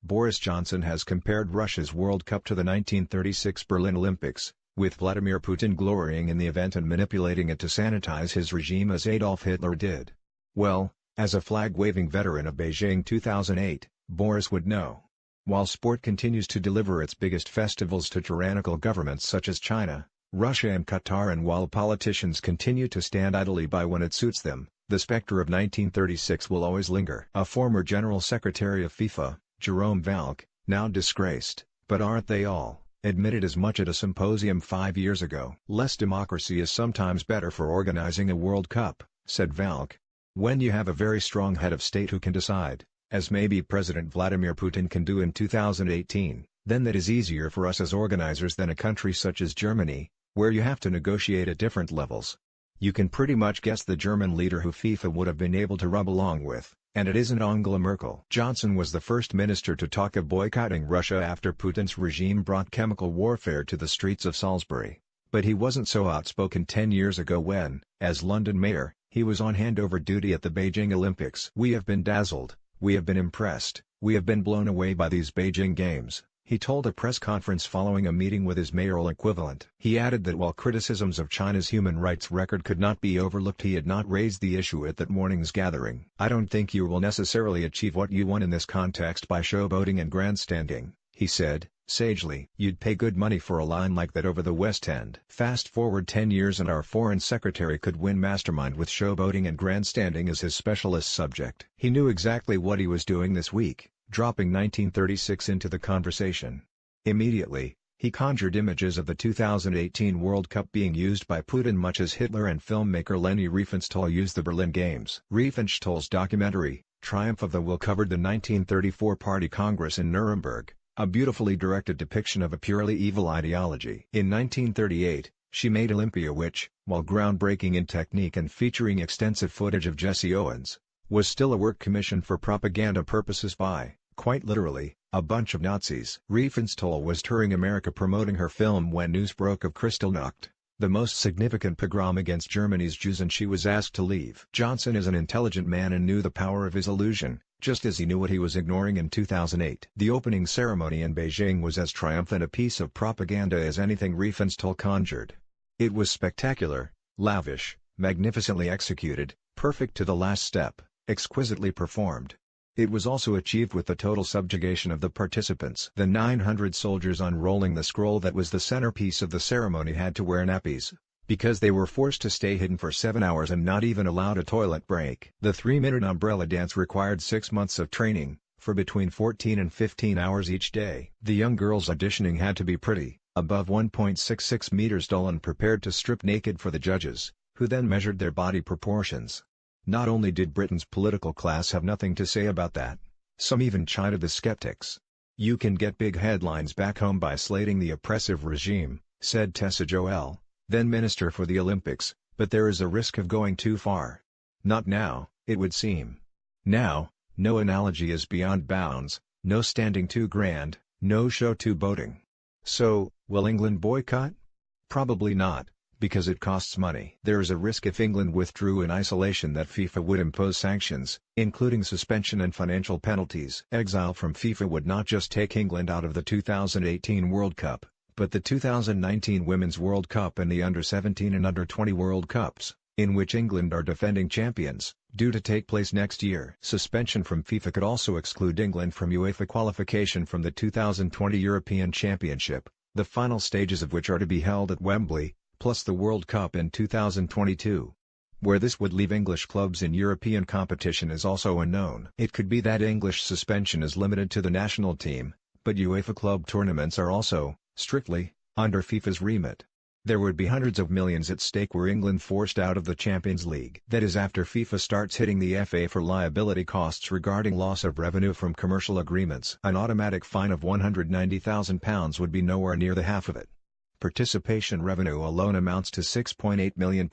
Boris Johnson has compared Russia's World Cup to the 1936 Berlin Olympics, with Vladimir Putin glorying in the event and manipulating it to sanitize his regime as Adolf Hitler did. Well, as a flag-waving veteran of Beijing 2008, Boris would know. While sport continues to deliver its biggest festivals to tyrannical governments such as China, Russia and Qatar, and while politicians continue to stand idly by when it suits them, the specter of 1936 will always linger. A former General Secretary of FIFA, Jerome Valcke, now disgraced, but aren't they all, admitted as much at a symposium 5 years ago. "Less democracy is sometimes better for organizing a World Cup," said Valcke. "When you have a very strong head of state who can decide, as maybe President Vladimir Putin can do in 2018, then that is easier for us as organizers than a country such as Germany, where you have to negotiate at different levels. You can pretty much guess the German leader who FIFA would have been able to rub along with, and it isn't Angela Merkel." Johnson was the first minister to talk of boycotting Russia after Putin's regime brought chemical warfare to the streets of Salisbury, but he wasn't so outspoken 10 years ago when, as London mayor, he was on handover duty at the Beijing Olympics. "We have been dazzled, we have been impressed, we have been blown away by these Beijing Games," he told a press conference following a meeting with his mayoral equivalent. He added that while criticisms of China's human rights record could not be overlooked, he had not raised the issue at that morning's gathering. "I don't think you will necessarily achieve what you want in this context by showboating and grandstanding," he said, sagely. "You'd pay good money for a line like that over the West End." Fast forward 10 years and our foreign secretary could win mastermind with showboating and grandstanding as his specialist subject. He knew exactly what he was doing this week, dropping 1936 into the conversation. Immediately, he conjured images of the 2018 World Cup being used by Putin much as Hitler and filmmaker Leni Riefenstahl used the Berlin Games. Riefenstahl's documentary, Triumph of the Will, covered the 1934 Party Congress in Nuremberg, a beautifully directed depiction of a purely evil ideology. In 1938, she made Olympia, which, while groundbreaking in technique and featuring extensive footage of Jesse Owens, was still a work commissioned for propaganda purposes by, quite literally, a bunch of Nazis. Riefenstahl was touring America promoting her film when news broke of Kristallnacht, the most significant pogrom against Germany's Jews, and she was asked to leave. Johnson is an intelligent man and knew the power of his illusion, just as he knew what he was ignoring in 2008. The opening ceremony in Beijing was as triumphant a piece of propaganda as anything Riefenstahl conjured. It was spectacular, lavish, magnificently executed, perfect to the last step, exquisitely performed. It was also achieved with the total subjugation of the participants. The 900 soldiers unrolling the scroll that was the centerpiece of the ceremony had to wear nappies, because they were forced to stay hidden for 7 hours and not even allowed a toilet break. The 3-minute umbrella dance required 6 months of training, for between 14 and 15 hours each day. The young girls auditioning had to be pretty, above 1.66 meters tall, and prepared to strip naked for the judges, who then measured their body proportions. Not only did Britain's political class have nothing to say about that, some even chided the skeptics. "You can get big headlines back home by slating the oppressive regime," said Tessa Joel, then Minister for the Olympics, "but there is a risk of going too far. Not now, it would seem. Now, no analogy is beyond bounds, no standing too grand, no show too boating." So, will England boycott? Probably not, because it costs money. There is a risk if England withdrew in isolation that FIFA would impose sanctions, including suspension and financial penalties. Exile from FIFA would not just take England out of the 2018 World Cup, but the 2019 Women's World Cup and the Under-17 and Under-20 World Cups, in which England are defending champions, due to take place next year. Suspension from FIFA could also exclude England from UEFA qualification from the 2020 European Championship, the final stages of which are to be held at Wembley, plus the World Cup in 2022. Where this would leave English clubs in European competition is also unknown. It could be that English suspension is limited to the national team, but UEFA club tournaments are also, strictly, under FIFA's remit. There would be hundreds of millions at stake were England forced out of the Champions League. That is after FIFA starts hitting the FA for liability costs regarding loss of revenue from commercial agreements. An automatic fine of £190,000 would be nowhere near the half of it. Participation revenue alone amounts to £6.8 million,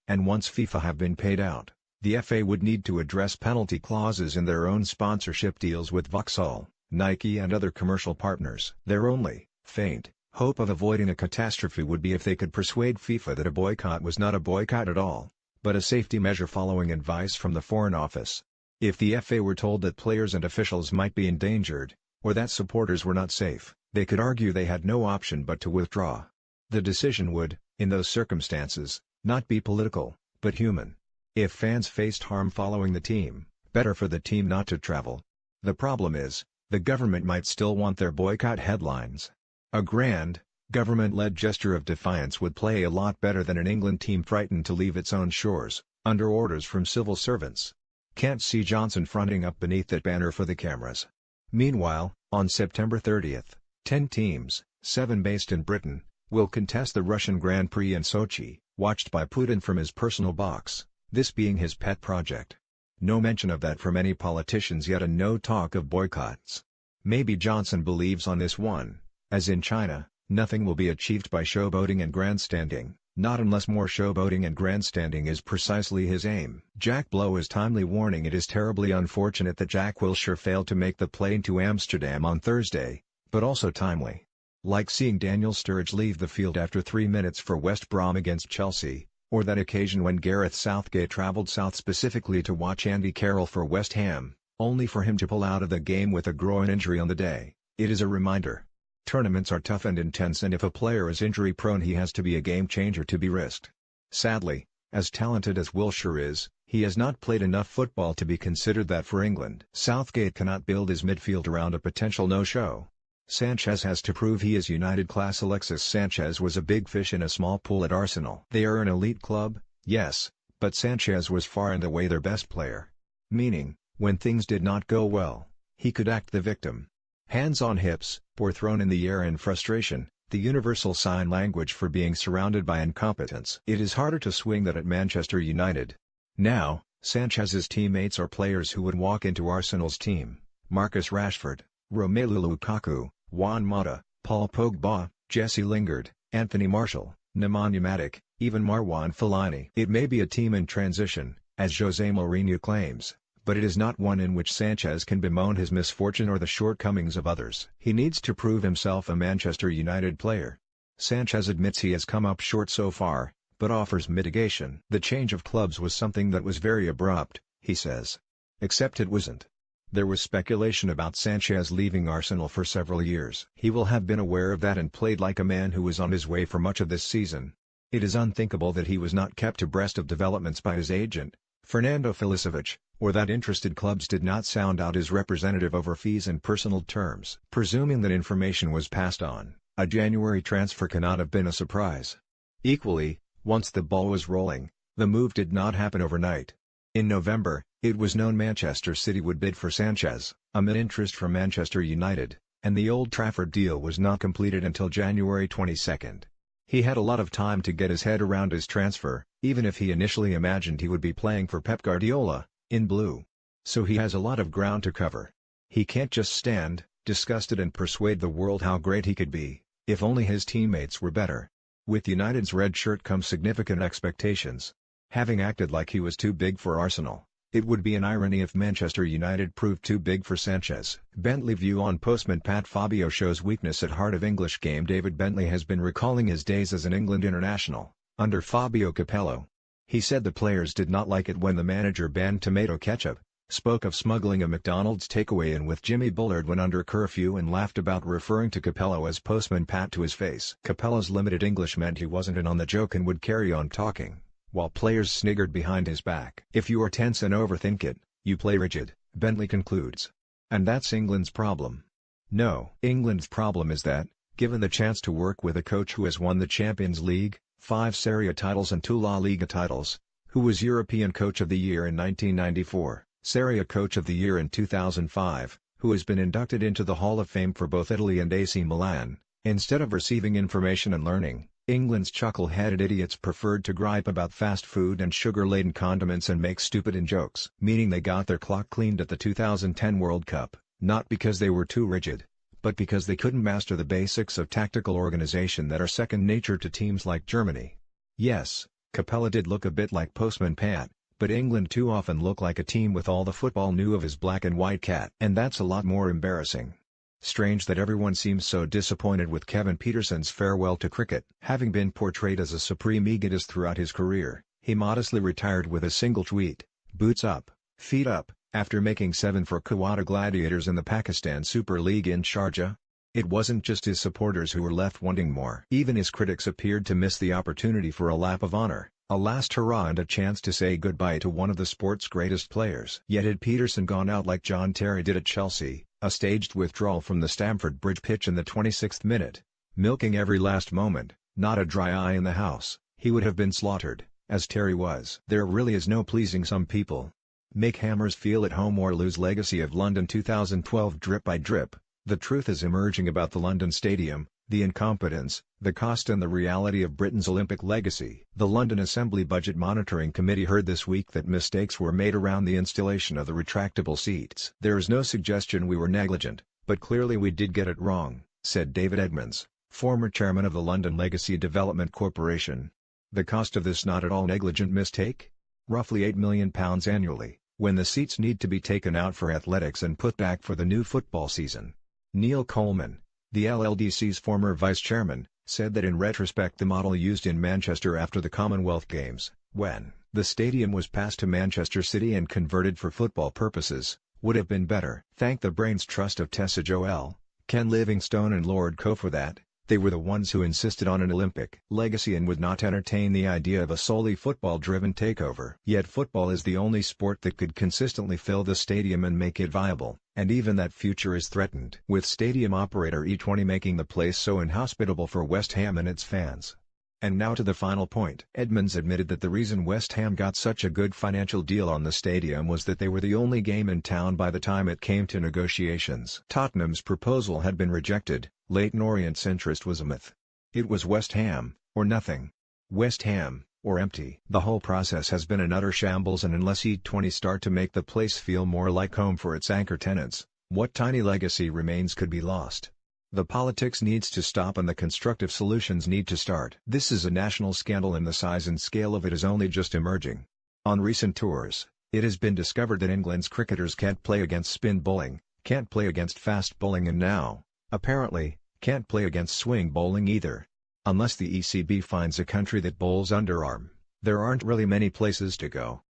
and once FIFA have been paid out, the FA would need to address penalty clauses in their own sponsorship deals with Vauxhall, Nike and other commercial partners. Their only, faint, hope of avoiding a catastrophe would be if they could persuade FIFA that a boycott was not a boycott at all, but a safety measure following advice from the Foreign Office. If the FA were told that players and officials might be endangered, or that supporters were not safe, they could argue they had no option but to withdraw. The decision would, in those circumstances, not be political, but human. If fans faced harm following the team, better for the team not to travel. The problem is, the government might still want their boycott headlines. A grand, government-led gesture of defiance would play a lot better than an England team frightened to leave its own shores, under orders from civil servants. Can't see Johnson fronting up beneath that banner for the cameras. Meanwhile, on September 30th, 10 teams, 7 based in Britain, will contest the Russian Grand Prix in Sochi, watched by Putin from his personal box, this being his pet project. No mention of that from any politicians yet and no talk of boycotts. Maybe Johnson believes on this one, as in China, nothing will be achieved by showboating and grandstanding, not unless more showboating and grandstanding is precisely his aim. Jack Blow is timely warning it is terribly unfortunate that Jack Wilshere failed to make the plane to Amsterdam on Thursday, but also timely. Like seeing Daniel Sturridge leave the field after 3 minutes for West Brom against Chelsea, or that occasion when Gareth Southgate travelled south specifically to watch Andy Carroll for West Ham, only for him to pull out of the game with a groin injury on the day. It is a reminder. Tournaments are tough and intense, and if a player is injury-prone he has to be a game-changer to be risked. Sadly, as talented as Wilshere is, he has not played enough football to be considered that for England. Southgate cannot build his midfield around a potential no-show. Sanchez has to prove he is United-class. Alexis Sanchez was a big fish in a small pool at Arsenal. They are an elite club, yes, but Sanchez was far and away their best player. Meaning, when things did not go well, he could act the victim. Hands on hips, or thrown in the air in frustration, the universal sign language for being surrounded by incompetence. It is harder to swing that at Manchester United. Now, Sanchez's teammates are players who would walk into Arsenal's team: Marcus Rashford, Romelu Lukaku, Juan Mata, Paul Pogba, Jesse Lingard, Anthony Martial, Nemanja Matic, even Marwan Fellaini. It may be a team in transition, as Jose Mourinho claims, but it is not one in which Sanchez can bemoan his misfortune or the shortcomings of others. He needs to prove himself a Manchester United player. Sanchez admits he has come up short so far, but offers mitigation. The change of clubs was something that was very abrupt, he says. Except it wasn't. There was speculation about Sanchez leaving Arsenal for several years. He will have been aware of that and played like a man who was on his way for much of this season. It is unthinkable that he was not kept abreast of developments by his agent, Fernando Filicevic, or that interested clubs did not sound out his representative over fees and personal terms. Presuming that information was passed on, a January transfer cannot have been a surprise. Equally, once the ball was rolling, the move did not happen overnight. In November, it was known Manchester City would bid for Sanchez, amid interest from Manchester United, and the Old Trafford deal was not completed until January 22. He had a lot of time to get his head around his transfer, even if he initially imagined he would be playing for Pep Guardiola, in blue. So he has a lot of ground to cover. He can't just stand, disgusted, and persuade the world how great he could be, if only his teammates were better. With United's red shirt come significant expectations. Having acted like he was too big for Arsenal, it would be an irony if Manchester United proved too big for Sanchez. Bentley view on postman Pat Fabio shows weakness at heart of English game. David Bentley has been recalling his days as an England international, under Fabio Capello. He said the players did not like it when the manager banned tomato ketchup, spoke of smuggling a McDonald's takeaway in with Jimmy Bullard when under curfew, and laughed about referring to Capello as Postman Pat to his face. Capello's limited English meant he wasn't in on the joke and would carry on talking, while players sniggered behind his back. If you are tense and overthink it, you play rigid, Bentley concludes. And that's England's problem. No. England's problem is that, given the chance to work with a coach who has won the Champions League, 5 Serie A titles and 2 La Liga titles, who was European Coach of the Year in 1994, Serie A Coach of the Year in 2005, who has been inducted into the Hall of Fame for both Italy and AC Milan, instead of receiving information and learning, England's chuckle-headed idiots preferred to gripe about fast food and sugar-laden condiments and make stupid jokes. Meaning they got their clock cleaned at the 2010 World Cup, not because they were too rigid, but because they couldn't master the basics of tactical organization that are second nature to teams like Germany. Yes, Capella did look a bit like Postman Pat, but England too often looked like a team with all the football knew of his black and white cat. And that's a lot more embarrassing. Strange that everyone seems so disappointed with Kevin Peterson's farewell to cricket. Having been portrayed as a supreme egotist throughout his career, he modestly retired with a single tweet: "Boots up, feet up, After making 7 for Quetta Gladiators in the Pakistan Super League in Sharjah. It wasn't just his supporters who were left wanting more. Even his critics appeared to miss the opportunity for a lap of honor, a last hurrah and a chance to say goodbye to one of the sport's greatest players. Yet had Peterson gone out like John Terry did at Chelsea, a staged withdrawal from the Stamford Bridge pitch in the 26th minute, milking every last moment, not a dry eye in the house, he would have been slaughtered, as Terry was. There really is no pleasing some people. Make Hammers feel at home or lose legacy of London 2012 drip by drip. The truth is emerging about the London Stadium, the incompetence, the cost and the reality of Britain's Olympic legacy. The London Assembly Budget Monitoring Committee heard this week that mistakes were made around the installation of the retractable seats. There is no suggestion we were negligent, but clearly we did get it wrong, said David Edmonds, former chairman of the London Legacy Development Corporation. The cost of this not at all negligent mistake? Roughly £8 million annually, when the seats need to be taken out for athletics and put back for the new football season. Neil Coleman, the LLDC's former vice-chairman, said that in retrospect the model used in Manchester after the Commonwealth Games, when the stadium was passed to Manchester City and converted for football purposes, would have been better. Thank the brains trust of Tessa Joel, Ken Livingstone and Lord Coe for that. They were the ones who insisted on an Olympic legacy and would not entertain the idea of a solely football-driven takeover. Yet football is the only sport that could consistently fill the stadium and make it viable, and even that future is threatened. With stadium operator E20 making the place so inhospitable for West Ham and its fans. And now to the final point. Edmonds admitted that the reason West Ham got such a good financial deal on the stadium was that they were the only game in town by the time it came to negotiations. Tottenham's proposal had been rejected. Leyton Orient's interest was a myth. It was West Ham, or nothing. West Ham, or empty. The whole process has been an utter shambles, and unless E20 start to make the place feel more like home for its anchor tenants, what tiny legacy remains could be lost. The politics needs to stop and the constructive solutions need to start. This is a national scandal and the size and scale of it is only just emerging. On recent tours, it has been discovered that England's cricketers can't play against spin bowling, can't play against fast bowling and now, apparently, can't play against swing bowling either. Unless the ECB finds a country that bowls underarm, there aren't really many places to go.